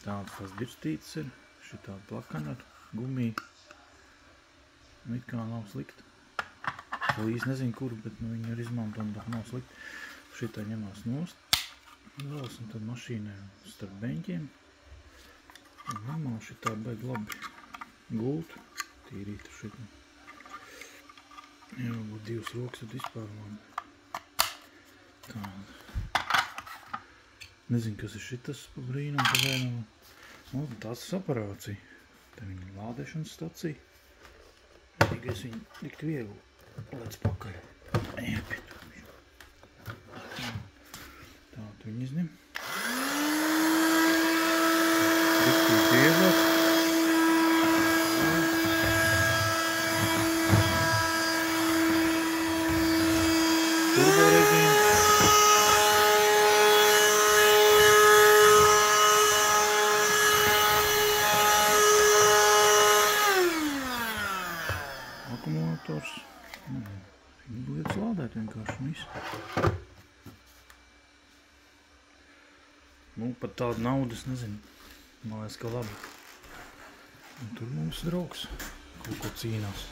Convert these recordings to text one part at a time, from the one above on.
Tāds tās dirstītes ir, šitāda plakana ar gumiju. It kā nav slikta. Vēl īsti nezinu kuru, bet viņi ir izmantojami, bet nav slikta. Šitā ņemās nost. Vēlas un tad mašīnē starp beņķiem. Un normāli šitā baigi labi gultu. Tīrīt ar šitā. Ja būtu divas rokas, tad vispār labi. Tā. Nezinu, kas ir šitas pa brīnumu, pa vēnumu. Nu, tās ir aparācija. Te viņa lādēšanas stacija. Tikai es viņu likt viegli lēc pakaļ. Tā, tu viņu izņem. Riktīgi biežāk. Turbo režīms. Akumulators. Viņu lietas lādēt vienkārši un visu. Nu, pat tādu naudu es nezinu. Man liekas, ka labi. Un tur mums draugs kaut ko cīnās.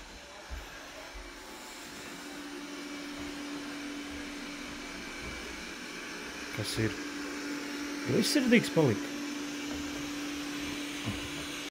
Kas ir? Greizsirdīgs palika.